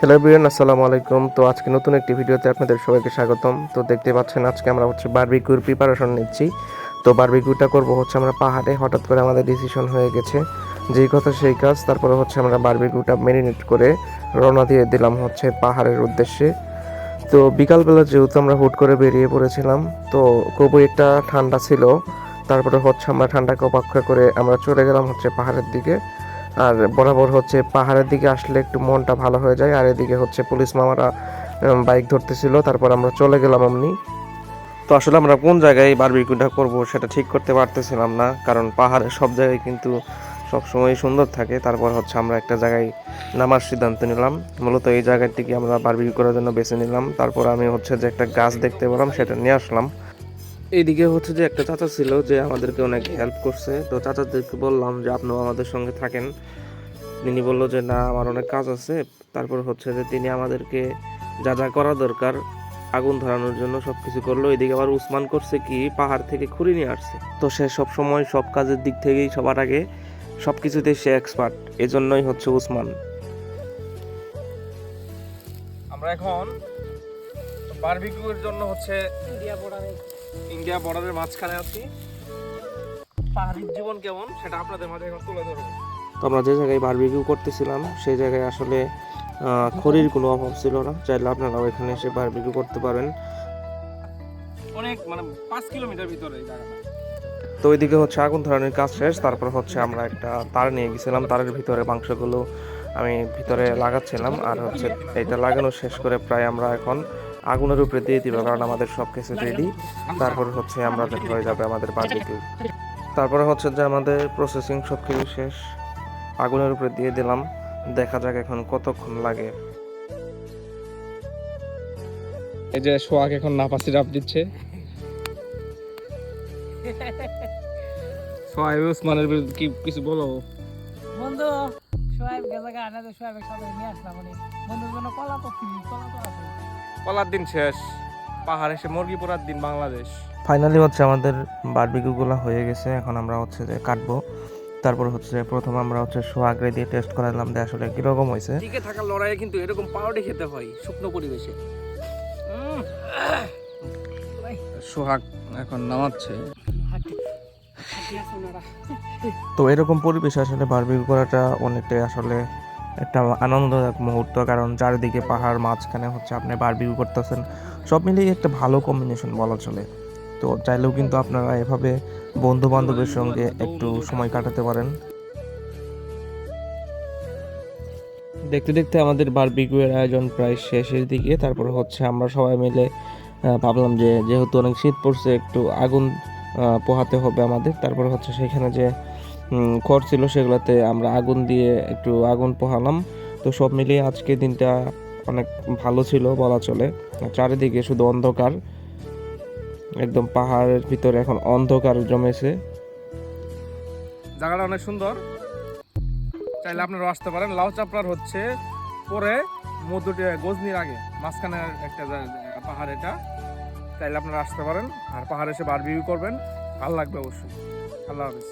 Hello everyone, আসসালামু আলাইকুম। তো আজকে নতুন একটি ভিডিওতে আপনাদের সবাইকে স্বাগতম। তো দেখতে পাচ্ছেন আজকে আমরা বারবিকিউর প্রিপারেশন নিচ্ছি। তো বারবিকিউটা করব আমরা পাহাড়ে। হঠাৎ করে আমাদের ডিসিশন হয়ে গেছে, যেই কথা সেই কাজ। তারপরে আমরা বারবিকিউটা ম্যারিনেট করে রওনা দিয়ে দিলাম পাহাড়ের উদ্দেশ্যে। তো বিকালবেলা যেহেতু আমরা হুট করে বেরিয়ে পড়েছিলাম, তো খুবই একটা ঠান্ডা ছিল। তারপরে আমরা ঠান্ডাকে উপেক্ষা করে আমরা চলে গেলাম পাহাড়ের দিকে। আর বরাবর পাহাড়ের দিকে আসলে একটু মনটা ভালো হয়ে যায়। আর এদিকে পুলিশ মামারা বাইক ধরতেছিল, তারপর আমরা চলে গেলাম অমনি। তো আসলে আমরা কোন জায়গায় বারবিকিউটা করব সেটা ঠিক করতে পারতেছিলাম না, কারণ পাহাড়ের সব জায়গায় কিন্তু সবসময় সুন্দর থাকে। তারপর আমরা একটা জায়গায় নামার সিদ্ধান্ত নিলাম। মূলত এই জায়গাটিকে আমরা বারবিকিউ করার জন্য বেছে নিলাম। তারপর আমি যে একটা গাছ দেখতে পেলাম, সেটা নিয়ে আসলাম। এইদিকে যে একটা চাচা ছিল, যে আমাদেরকে অনেক হেল্প করছে। তো চাচাদেরকে বললাম যে আপনিও আমাদের সঙ্গে থাকেন। তিনি বললো যে না, আমার অনেক কাজ আছে। তারপর যে তিনি আমাদেরকে যা যা করা দরকার আগুন ধরানোর জন্য সবকিছু করলো। এদিকে আবার উসমান করছে কি, পাহাড় থেকে খুঁড়ি নিয়ে আসছে। তো সে সব সময় সব কাজের দিক থেকেই সবার আগে সবকিছুতে সে এক্সপার্ট, এজন্যই উসমান। আমরা এখন বারবিকিউর জন্য ইন্ডিয়া বর্ডারের মাঝখানে আছি। পাহাড়ি জীবন কেমন সেটা আপনাদের মাঝে এখন তুলে ধরবো। তো আমরা যে জায়গায় বারবিকিউ করতেছিলাম সেই জায়গায় আসলে খড়ির কোনো অভাব ছিল না। চাইলে আপনারাও এখানে এসে বারবিকিউ করতে পারেন। অনেক 5 কিলোমিটার ভিতরে এই জায়গাটা। তো ওইদিকে আগুন ধরানোর কাজ শেষ। তারপর আমরা একটা তার নিয়ে গেছিলাম। তারের ভিতরে মাংসগুলো আমি ভিতরে লাগাচ্ছিলাম। আর এটা লাগানো শেষ করে প্রায় আমরা এখন আগুনের উপরে দিয়ে দিব, কারণ আমাদের সব কিছু রেডি। তারপর আমরা হয়ে যাবে আমাদের বারবিকিউ। তারপরে যে আমাদের প্রসেসিং সব কিছু শেষ, আগুনের উপরে দিয়ে দিলাম। দেখা যাক এখন কতক্ষণ লাগে। এই যে সোহাগ এখন নাপাসি রাপ দিচ্ছে। সোহাগ উসমানের বিরুদ্ধে কি কিছু বলো? বন্ধু সোহাগ গেছে আনাতে সোহাগের সাথে নিয়ে আসলাম। বন্ধুর জন্য কলা তো আছে। কলার দিন শেষ, পাহাড়ে এসে মুরগি পোড়ার দিন বাংলাদেশ। ফাইনালি আমাদের বারবিকিউ গুলো হয়ে গেছে। এখন আমরা যে কাটবো। তারপর প্রথম আমরা সোয়াগরে দিয়ে টেস্ট করালাম যে আসলে কিরকম হয়েছে। টিকে থাকার লড়াইয়ে কিন্তু এরকম পাউডার খেতে হয় শুকনো পরিবেশে। সোহাগ এখন নামাচ্ছে। তো এরকম পরিবেশে আসলে বারবিকিউ করাটা অনেকটাই আসলে একটা আনন্দদায়ক মুহূর্ত, কারণ চারিদিকে পাহাড়, মাঝখানে আপনি বারবিকিউ করতেছেন। সব মিলিয়ে একটা ভালো কম্বিনেশন বলা চলে। তো চাইলেও কিন্তু আপনারা এভাবে বন্ধু বান্ধবের সঙ্গে একটু সময় কাটাতে পারেন। দেখতে দেখতে আমাদের বারবিকিউ এর আয়োজন প্রায় শেষের দিকে। তারপর আমরা সবাই মিলে ভাবলাম যে যেহেতু অনেক শীত পড়ছে, একটু আগুন পোহাতে হবে আমাদের। তারপর সেখানে যে খড় ছিল সেগুলোতে আমরা আগুন দিয়ে একটু আগুন পোহালাম। তো সব মিলিয়ে আজকে দিনটা অনেক ভালো ছিল বলা চলে। চারিদিকে শুধু অন্ধকার, একদম পাহাড়ের ভিতরে এখন অন্ধকার জমেছে। জায়গাটা অনেক সুন্দর, চাইলে আপনারা আসতে পারেন। লাউ চাপড়ার পরে মধ্যে গজনির আগে মাঝখানে একটা পাহাড়, এটা চাইলে আপনারা আসতে পারেন। আর পাহাড়ে এসে বারবিকিউ করবেন, ভালো লাগবে অবশ্যই। আল্লাহ হাফেজ।